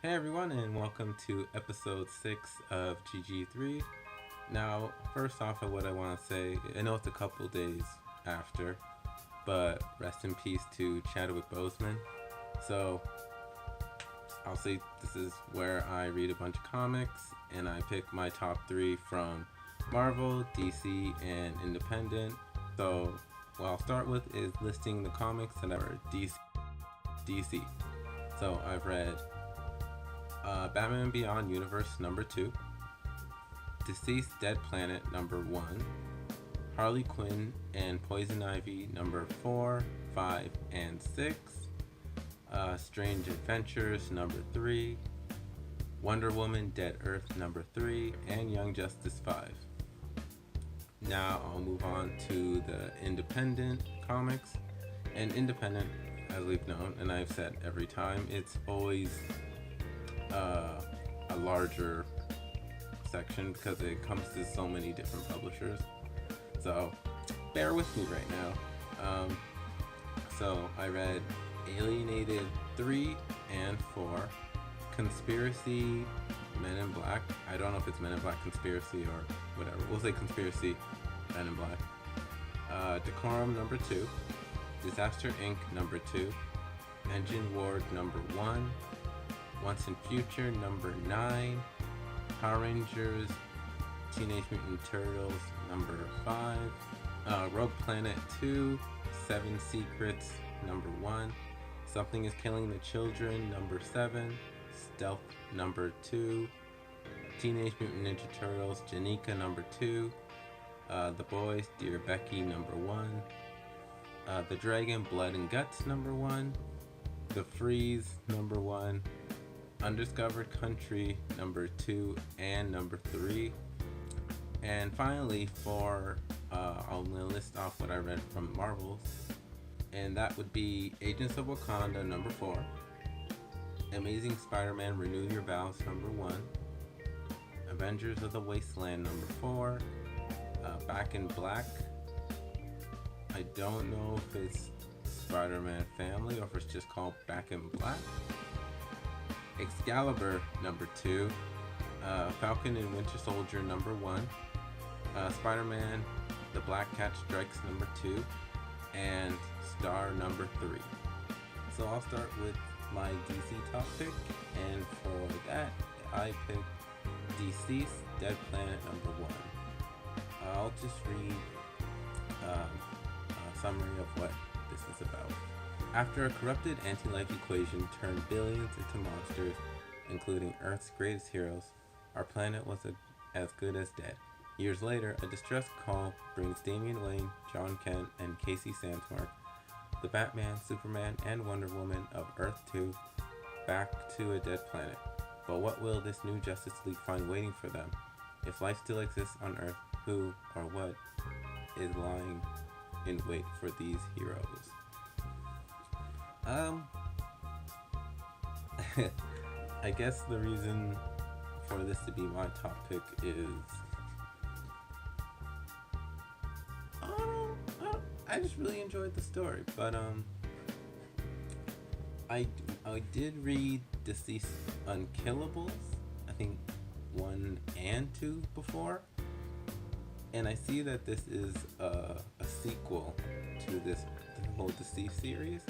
Hey everyone, and welcome to episode 6 of GG3. Now, first off, of what I want to say, I know it's a couple days after, but rest in peace to Chadwick Boseman. So, I'll say this is where I read a bunch of comics and I pick my top 3 from Marvel, DC, and Independent. So, what I'll start with is listing the comics that are DC. So, I've read Batman Beyond Universe number 2, Deceased Dead Planet number 1, Harley Quinn and Poison Ivy number 4, 5, and 6, Strange Adventures number 3, Wonder Woman Dead Earth number 3, and Young Justice 5. Now I'll move on to the independent comics. And independent, as we've known, and I've said every time, it's always a larger section because it encompasses so many different publishers. So bear with me right now. So I read Alienated 3 and 4, Conspiracy, Men in Black. I don't know if it's Men in Black Conspiracy or whatever. We'll say Conspiracy, Men in Black. Decorum number 2, Disaster Inc. number 2, Engine Ward number 1, Once and Future number 9, Power Rangers Teenage Mutant Turtles number 5, Rogue Planet 2, 7 Secrets number 1, Something is Killing the Children number 7, Stealth number 2, Teenage Mutant Ninja Turtles Janika number 2, The Boys Dear Becky number 1, The Dragon Blood and Guts number 1, The Freeze number 1, Undiscovered Country number 2 and number 3. And finally, I'm going to list off what I read from Marvels, and that would be Agents of Wakanda number 4, Amazing Spider-Man Renew Your Vows number 1, Avengers of the Wasteland number 4, Back in Black. I don't know if it's Spider-Man Family or if it's just called Back in Black. Excalibur number 2, Falcon and Winter Soldier number 1, Spider-Man The Black Cat Strikes number 2, and Star number 3. So I'll start with my DC top pick, and for that I picked Deceased Dead Planet number 1. I'll just read a summary of what this is about. After a corrupted anti-life equation turned billions into monsters, including Earth's greatest heroes, our planet was as good as dead. Years later, a distress call brings Damian Wayne, John Kent, and Casey Sandsmark, the Batman, Superman, and Wonder Woman of Earth 2, back to a dead planet. But what will this new Justice League find waiting for them? If life still exists on Earth, who or what is lying in wait for these heroes? I guess the reason for this to be my top pick is I just really enjoyed the story, but I did read Deceased Unkillables, I think 1 and 2 before, and I see that this is a sequel to the whole Deceased series.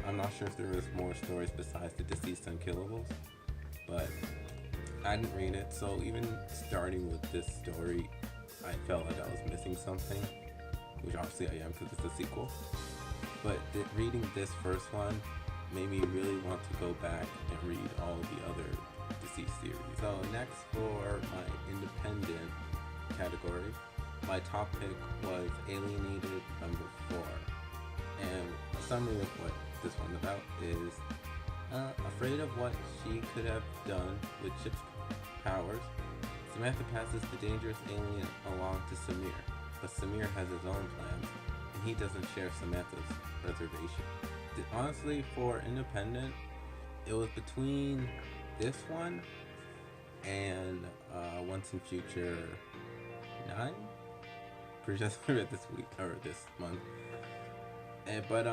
I'm not sure if there was more stories besides the Deceased Unkillables, but I didn't read it, so even starting with this story, I felt like I was missing something, which obviously I am because it's a sequel. But reading this first one made me really want to go back and read all the other Deceased series. So next for my independent category, my top pick was Alienated number 4. And a summary of what this one's about is afraid of what she could have done with Chip's powers, Samantha passes the dangerous alien along to Samir, but Samir has his own plans, and he doesn't share Samantha's reservation. Honestly, for independent, it was between this one and Once and Future 9. Pretty sure I read this week or this month. But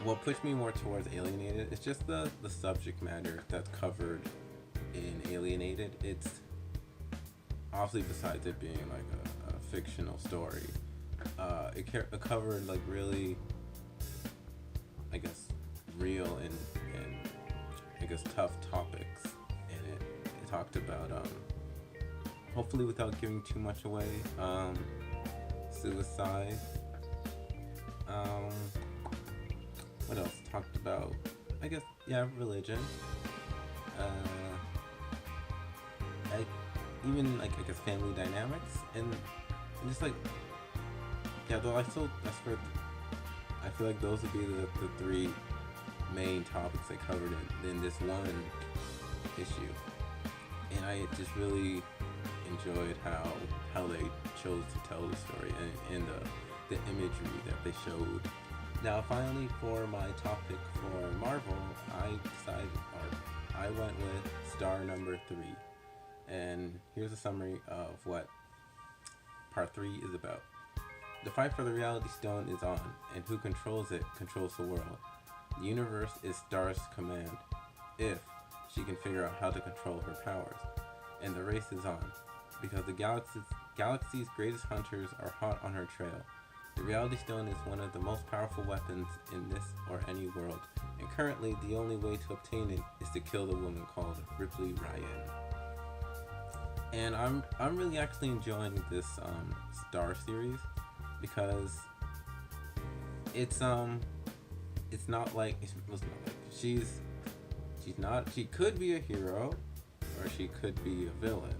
what pushed me more towards Alienated is just the subject matter that's covered in Alienated. It's obviously, besides it being like a fictional story, it covered like really, I guess, real and I guess tough topics in it. It talked about hopefully without giving too much away, suicide. Um, what else? Talked about, I guess, yeah, religion. I, even like, I guess, family dynamics and just like, yeah. Though I feel like those would be the three main topics I covered in this one issue, and I just really enjoyed how they chose to tell the story and the imagery that they showed. Now, finally, for my topic for Marvel, I went with star number 3, and here's a summary of what part 3 is about. The fight for the Reality Stone is on, and who controls it controls the world. The universe is Star's command, if she can figure out how to control her powers. And the race is on, because the galaxy's greatest hunters are hot on her trail. The Reality Stone is one of the most powerful weapons in this or any world, and currently the only way to obtain it is to kill the woman called Ripley Ryan. And I'm really actually enjoying this Star series, because it's not like she could be a hero or she could be a villain.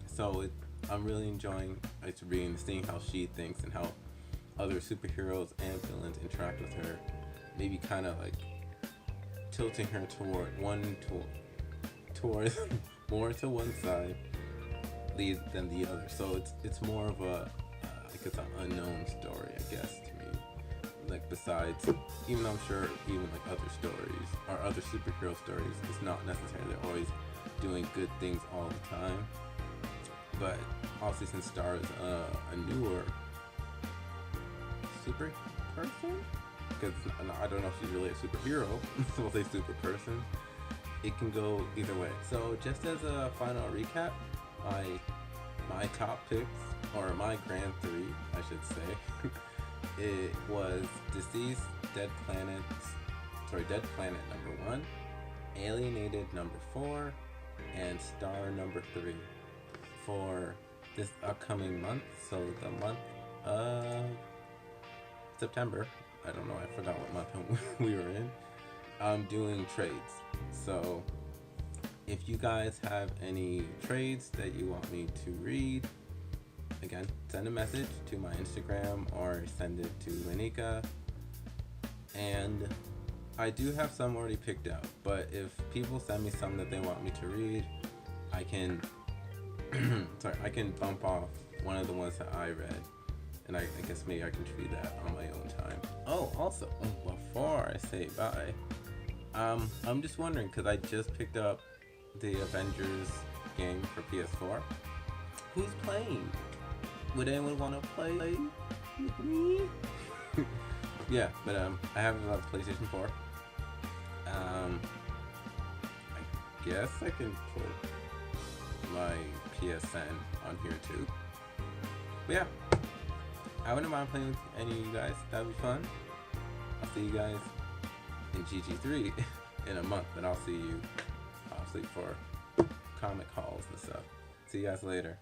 So I'm really enjoying reading, seeing how she thinks and how other superheroes and villains interact with her, maybe kind of like tilting her toward more to one side than the other. So it's more of a like it's an unknown story, I guess, to me. Like, besides, even though I'm sure even like other stories or other superhero stories, it's not necessarily always doing good things all the time. But obviously, since Star is a newer super person, because I don't know if she's really a superhero, so we'll say super person, it can go either way. So just as a final recap, my top picks, or my grand 3, I should say, it was Dead Planet number 1, Alienated number 4, and Star number 3 for this upcoming month. So the month of September, I don't know, I forgot what month we were in. I'm doing trades. So if you guys have any trades that you want me to read, again, send a message to my Instagram or send it to Manika. And I do have some already picked out, but if people send me some that they want me to read, I can I can bump off one of the ones that I read, and I guess maybe I can read that on my own time. Oh, also, before I say bye, I'm just wondering, because I just picked up the Avengers game for PS4. Who's playing? Would anyone want to play with me? Yeah, but I have a PlayStation 4. I guess I can put my PSN on here too. But yeah, I wouldn't mind playing with any of you guys. That'd be fun. I'll see you guys in GG3 in a month, but I'll see you obviously for comic hauls and stuff. See you guys later.